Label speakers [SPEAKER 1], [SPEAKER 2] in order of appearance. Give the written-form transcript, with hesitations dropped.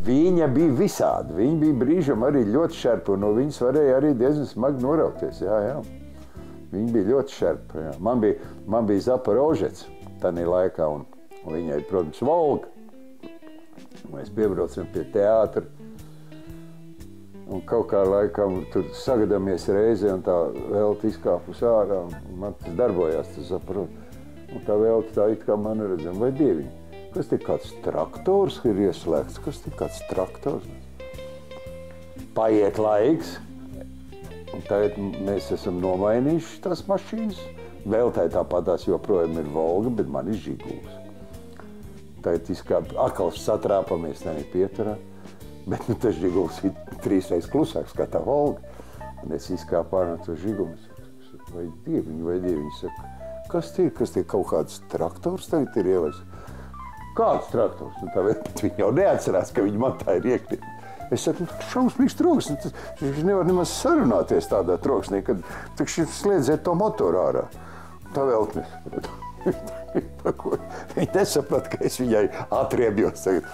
[SPEAKER 1] Viņa bija visādi. Viņa bija brīžam arī ļoti šerpa, un no viņas varēja arī diezgan smagi norauties. Jā. Viņa bija ļoti šerpa. Jā. Man bija Zaporožets tādā laikā, un viņai, protams, Volga. Mēs piebraucam pie teātra, un kaut kā laikam tur sagadāmies reizi, un tā Velta izkāpus ārā, un man tas darbojās, tas Zaporožets. Un tā Velta tā it kā man redzam, vai dieviņi. Kas te kāds traktors ir ieslēgts? Kas te kāds traktors? Paiet laiks, un tagad mēs esam nomainījuši tās mašīnas. Veltai tāpatās joprojām ir Volga, bet man ir Žiguls. Tagad izkāp, atkal satrāpamies, ne pieturā, bet nu tas Žiguls ir 3 reizes klusāks kā tā Volga. Un es izkāpu ārā to Žigulu, vai dieviņi, saka, kas te ir kaut kāds traktors tagad ir ielaists? Kāds traktors? Un tā viņa jau neatcerās, ka viņa man tā ir iekļūt. Es saku, šausmīgs troksnis, viņš nevar nemaz sarunāties tādā troksnī, kad šis sliedziet to motoru ārā. Tā Velta viņa nesaprat, ka es viņai atriebjos tagad.